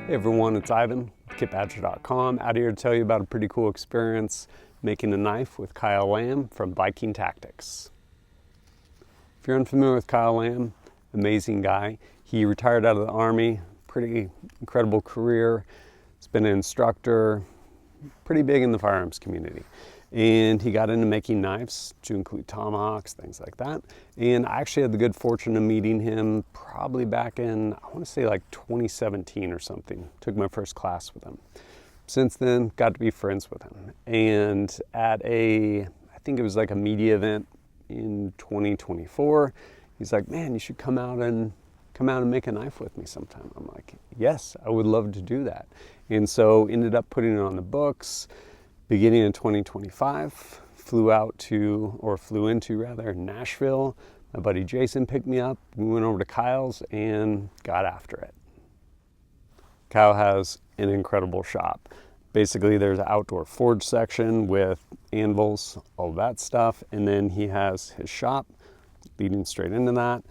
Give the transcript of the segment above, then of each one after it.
Hey everyone, it's Ivan, kitbadger.com, out here to tell you about a pretty cool experience making a knife with Kyle Lamb from Viking Tactics. If you're unfamiliar with Kyle Lamb, amazing guy. He retired out of the Army, pretty incredible career. He's been an instructor, pretty big in the firearms community. And he got into making knives to include tomahawks, things like that. And I actually had the good fortune of meeting him probably back in, I want to say like 2017 or something. Took my first class with him. Since then, got to be friends with him. And at I think it was like a media event in 2024, he's like, man, you should come out and make a knife with me sometime. I'm like, yes, I would love to do that. And so ended up putting it on the books. Beginning in 2025, flew into Nashville. My buddy Jason picked me up. We went over to Kyle's and got after it. Kyle has an incredible shop. Basically, there's an outdoor forge section with anvils, all that stuff. And then he has his shop leading straight into that.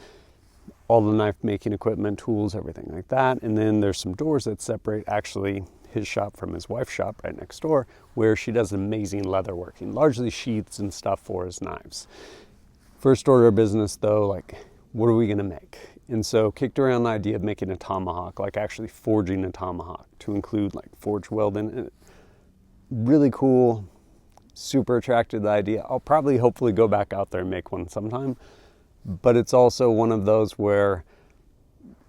All the knife making equipment, tools, everything like that. And then there's some doors that separate actually his shop from his wife's shop right next door, where she does amazing leather working, largely sheaths and stuff for his knives. First order of business though, like, what are we gonna make? And so kicked around the idea of making a tomahawk, like actually forging a tomahawk to include like forge welding. Really cool, super attracted to the idea. I'll probably hopefully go back out there and make one sometime, but it's also one of those where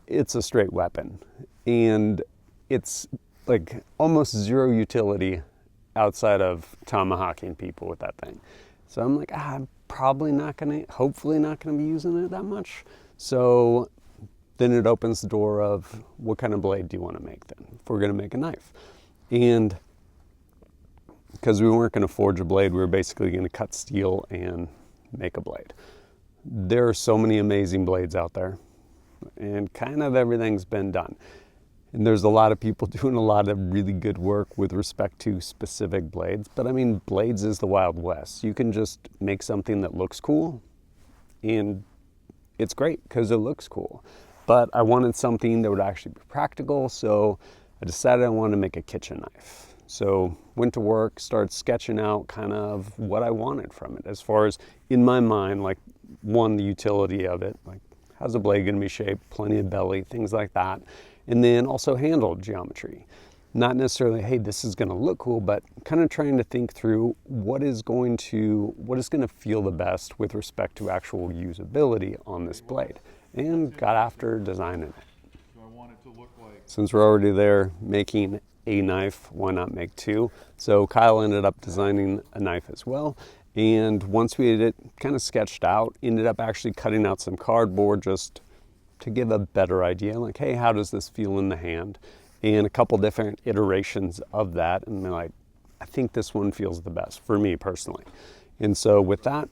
it's a straight weapon and it's like almost zero utility outside of tomahawking people with that thing. So I'm like, I'm probably hopefully not gonna be using it that much. So then it opens the door of what kind of blade do you wanna make then, if we're gonna make a knife? And because we weren't gonna forge a blade, we were basically gonna cut steel and make a blade. There are so many amazing blades out there and kind of everything's been done. And there's a lot of people doing a lot of really good work with respect to specific blades. But I mean, blades is the Wild West. You can just make something that looks cool and it's great because it looks cool. But I wanted something that would actually be practical. So I decided I wanted to make a kitchen knife. So went to work, started sketching out kind of what I wanted from it. As far as in my mind, like one, the utility of it, like how's a blade gonna be shaped, plenty of belly, things like that. And then also handle geometry. Not necessarily, hey, this is gonna look cool, but kind of trying to think through what is gonna feel the best with respect to actual usability on this blade. And got after designing it. So I want it to look like... Since we're already there making a knife, why not make two? So Kyle ended up designing a knife as well. And once we had it kind of sketched out, ended up actually cutting out some cardboard just to give a better idea, like, hey, how does this feel in the hand? And a couple different iterations of that, and they're like, I think this one feels the best for me personally. And so with that,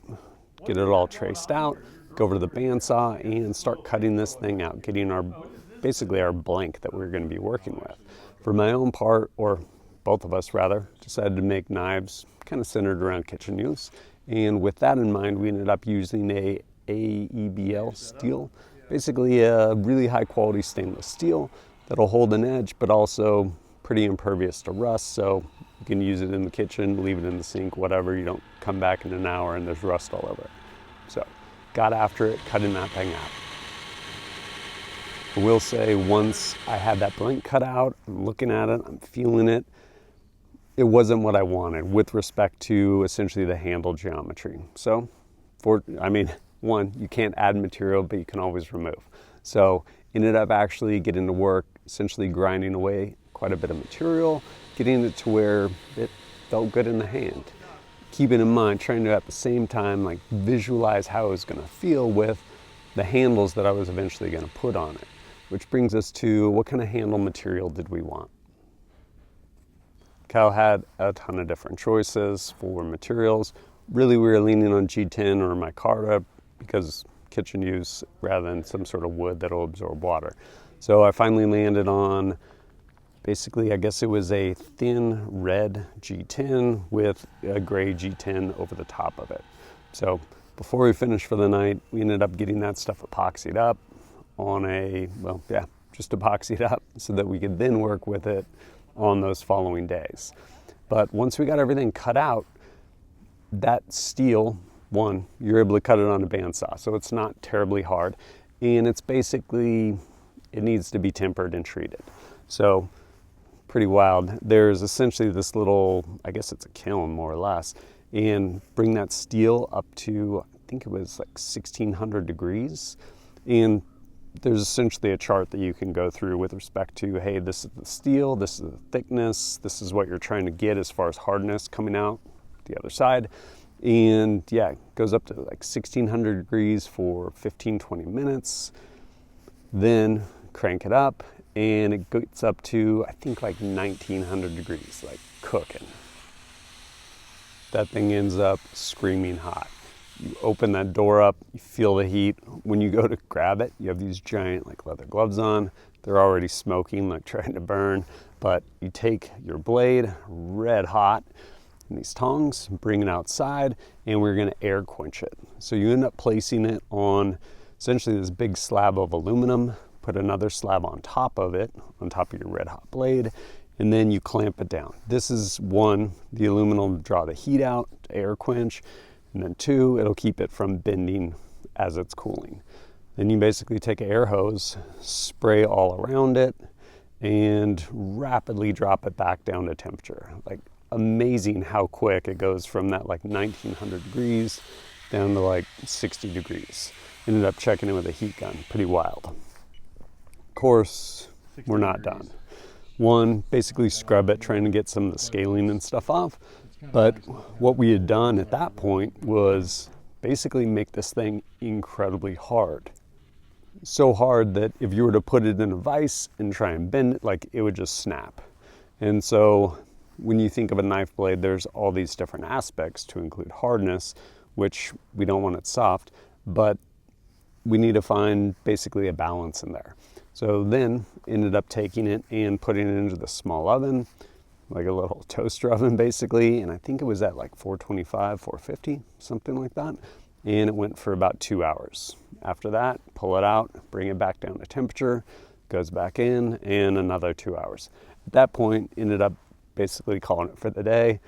get it all traced out, go over to the bandsaw and start cutting this thing out, getting basically our blank that we're gonna be working with. For my own part, or both of us rather, decided to make knives kind of centered around kitchen use. And with that in mind, we ended up using a AEBL steel, basically a really high quality stainless steel that'll hold an edge, but also pretty impervious to rust. So you can use it in the kitchen, leave it in the sink, whatever. You don't come back in an hour and there's rust all over it. So got after it, cutting that thing out. I will say once I had that blank cut out, I'm looking at it, I'm feeling it. It wasn't what I wanted with respect to essentially the handle geometry. So one, you can't add material, but you can always remove. So ended up actually getting to work, essentially grinding away quite a bit of material, getting it to where it felt good in the hand. Keeping in mind, trying to at the same time like visualize how it was gonna feel with the handles that I was eventually gonna put on it. Which brings us to what kind of handle material did we want? Kyle had a ton of different choices for materials. Really, we were leaning on G10 or micarta because kitchen use rather than some sort of wood that'll absorb water. So I finally landed on basically, I guess it was a thin red G10 with a gray G10 over the top of it. So before we finished for the night, we ended up getting that stuff epoxied up on just epoxied up so that we could then work with it on those following days. But once we got everything cut out, that steel, one, you're able to cut it on a bandsaw, so it's not terribly hard. And it's basically, it needs to be tempered and treated. So pretty wild. There's essentially this little, I guess it's a kiln more or less, and bring that steel up to, I think it was like 1600 degrees. And there's essentially a chart that you can go through with respect to, hey, this is the steel, this is the thickness, this is what you're trying to get as far as hardness coming out the other side. And yeah, it goes up to like 1600 degrees for 15-20 minutes. Then crank it up and it gets up to, I think, like 1900 degrees, like cooking. That thing ends up screaming hot. You open that door up, you feel the heat. When you go to grab it, you have these giant like leather gloves on. They're already smoking, like trying to burn. But you take your blade, red hot, and these tongs, bring it outside, and we're gonna air quench it. So you end up placing it on essentially this big slab of aluminum, put another slab on top of it, on top of your red hot blade, and then you clamp it down. This is one, the aluminum will draw the heat out to air quench, and then two, it'll keep it from bending as it's cooling. Then you basically take an air hose, spray all around it, and rapidly drop it back down to temperature. Like, amazing how quick it goes from that like 1900 degrees down to like 60 degrees. Ended up checking it with a heat gun, pretty wild. Of course, we're not done. One, basically scrub it, trying to get some of the scaling and stuff off. But what we had done at that point was basically make this thing incredibly hard. So hard that if you were to put it in a vise and try and bend it, like it would just snap. And so when you think of a knife blade, there's all these different aspects to include hardness, which we don't want it soft, but we need to find basically a balance in there. So then ended up taking it and putting it into the small oven, like a little toaster oven basically, and I think it was at like 425, 450, something like that. And it went for about 2 hours. After that, pull it out, bring it back down to temperature, goes back in, and another 2 hours. At that point, ended up basically calling it for the day,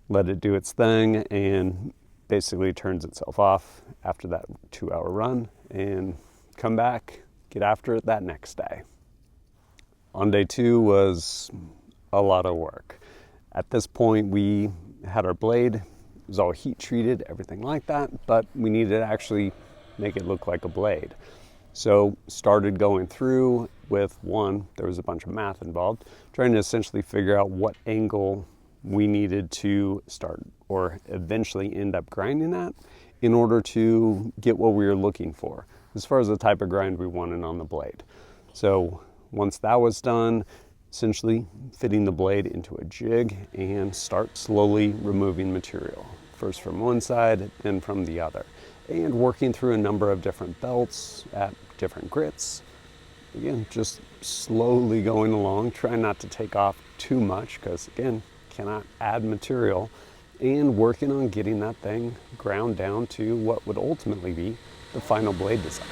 let it do its thing, and basically turns itself off after that 2 hour run, and come back, get after it that next day. On day two was a lot of work. At this point, we had our blade, it was all heat treated, everything like that, but we needed to actually make it look like a blade. So started going through with one, there was a bunch of math involved, trying to essentially figure out what angle we needed to start or eventually end up grinding at in order to get what we were looking for as far as the type of grind we wanted on the blade. So once that was done, essentially fitting the blade into a jig and start slowly removing material, first from one side, then from the other, and working through a number of different belts at different grits. Again, just slowly going along, trying not to take off too much because, again, cannot add material, and working on getting that thing ground down to what would ultimately be the final blade design.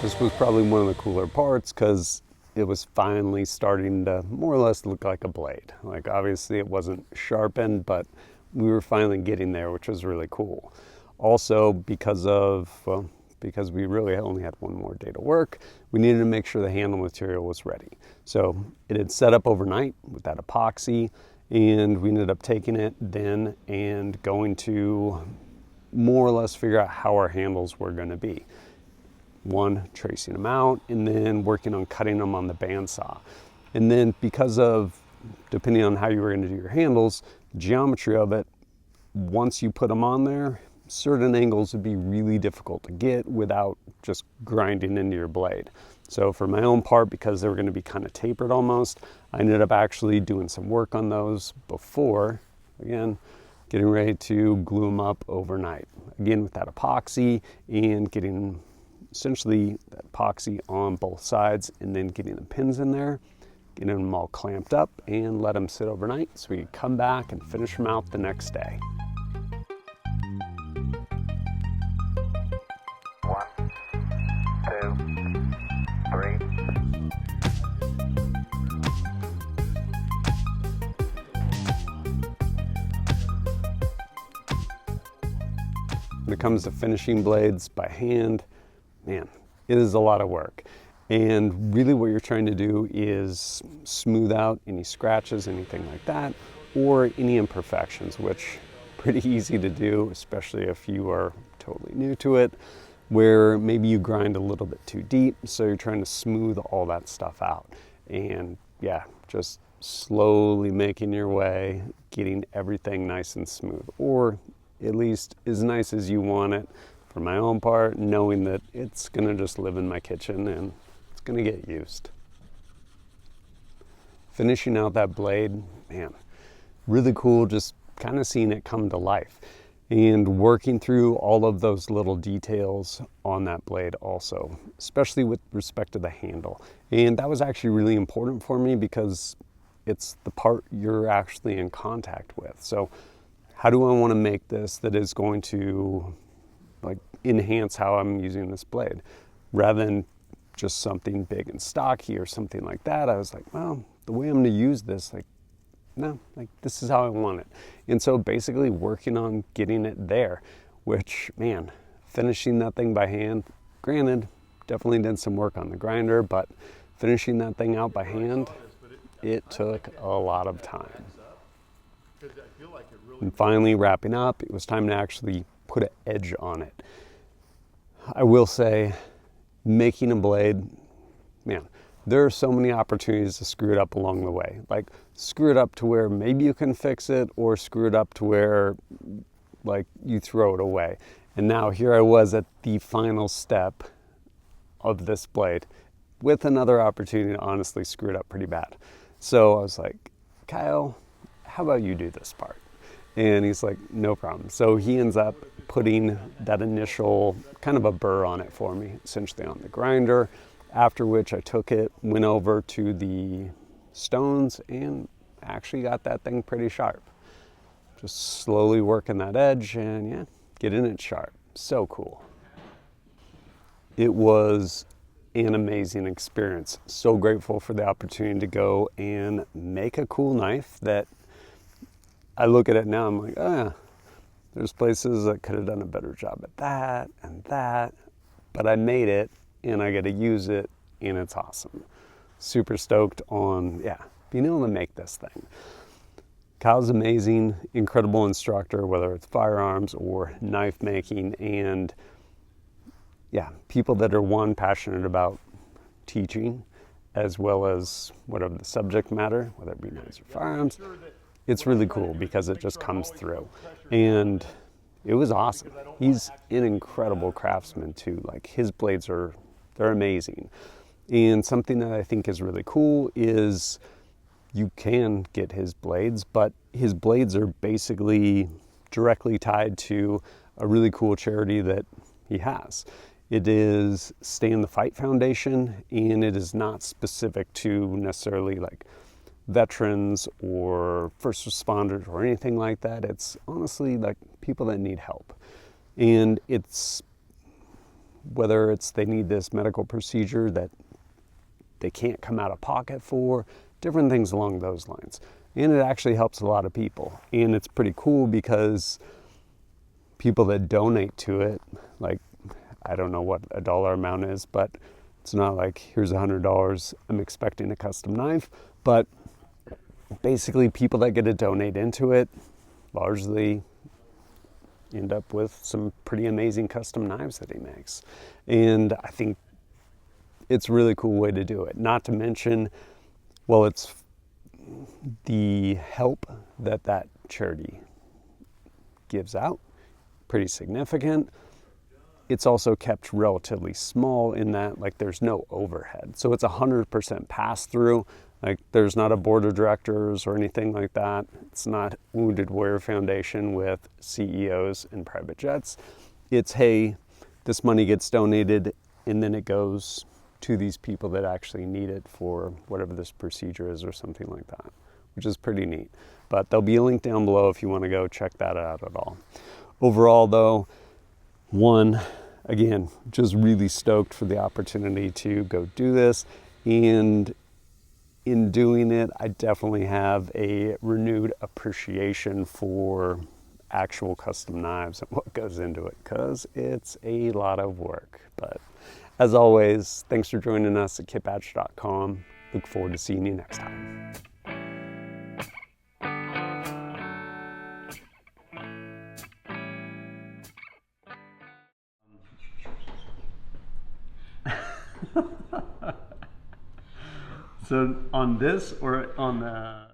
This was probably one of the cooler parts because it was finally starting to more or less look like a blade. Like, obviously it wasn't sharpened, but we were finally getting there, which was really cool. Also, because we really only had one more day to work, we needed to make sure the handle material was ready. So it had set up overnight with that epoxy, and we ended up taking it then and going to more or less figure out how our handles were going to be. One, tracing them out, and then working on cutting them on the bandsaw. And then because of, depending on how you were going to do your handles, the geometry of it, once you put them on there, certain angles would be really difficult to get without just grinding into your blade. So for my own part, because they were going to be kind of tapered almost, I ended up actually doing some work on those before, again, getting ready to glue them up overnight. Again, with that epoxy and getting essentially that epoxy on both sides, and then getting the pins in there, getting them all clamped up, and let them sit overnight so we could come back and finish them out the next day. when it comes to finishing blades by hand, man, it is a lot of work. And really what you're trying to do is smooth out any scratches, anything like that, or any imperfections, which pretty easy to do, especially if you are totally new to it, where maybe you grind a little bit too deep, so you're trying to smooth all that stuff out. And yeah, just slowly making your way, getting everything nice and smooth, or at least as nice as you want it. For my own part, knowing that it's gonna just live in my kitchen and it's gonna get used. Finishing out that blade, man, really cool, just kind of seeing it come to life and working through all of those little details on that blade also, especially with respect to the handle. And that was actually really important for me because it's the part you're actually in contact with. So how do I want to make this that is going to like enhance how I'm using this blade rather than just something big and stocky or something like that? I was like, well, the way I'm going to use this, like, no, like this is how I want it. And so basically working on getting it there, which, man, finishing that thing by hand, granted, definitely did some work on the grinder, but finishing that thing out by hand, it took a lot of time. And finally wrapping up, it was time to actually put an edge on it. I will say, making a blade, man, there are so many opportunities to screw it up along the way. Like screw it up to where maybe you can fix it, or screw it up to where like you throw it away. And now here I was at the final step of this blade with another opportunity to honestly screw it up pretty bad. So I was like, Kyle, how about you do this part? And he's like, no problem. So he ends up putting that initial kind of a burr on it for me, essentially on the grinder, after which I took it, went over to the stones, and actually got that thing pretty sharp. Just slowly working that edge and yeah, getting it sharp. So cool. It was an amazing experience. So grateful for the opportunity to go and make a cool knife that I look at it now, I'm like, oh yeah, there's places that could have done a better job at that and that, but I made it and I get to use it and it's awesome. Super stoked on, yeah, being able to make this thing. Kyle's amazing, incredible instructor, whether it's firearms or knife making, and yeah, people that are one, passionate about teaching, as well as whatever the subject matter, whether it be knives or firearms. It's really cool because it just comes through. And it was awesome. He's an incredible craftsman too. Like his blades they're amazing. And something that I think is really cool is you can get his blades, but his blades are basically directly tied to a really cool charity that he has. It is Stay in the Fight Foundation, and it is not specific to necessarily like veterans or first responders or anything like that. It's honestly like people that need help. And it's whether it's they need this medical procedure that they can't come out of pocket for, different things along those lines. And it actually helps a lot of people. And it's pretty cool because people that donate to it, like, I don't know what a dollar amount is, but it's not like here's $100, I'm expecting a custom knife, but basically people that get to donate into it largely end up with some pretty amazing custom knives that he makes. And I think it's a really cool way to do it. Not to mention, well, it's the help that that charity gives out, pretty significant. It's also kept relatively small in that like there's no overhead. So it's 100% pass through. Like there's not a board of directors or anything like that. It's not Wounded Warrior Foundation with CEOs and private jets. It's, hey, this money gets donated and then it goes to these people that actually need it for whatever this procedure is or something like that, which is pretty neat. But there'll be a link down below if you want to go check that out at all. Overall though, one, again, just really stoked for the opportunity to go do this. And in doing it, I definitely have a renewed appreciation for actual custom knives and what goes into it, because it's a lot of work. But as always, thanks for joining us at kitbadger.com. Look forward to seeing you next time. So on this or on the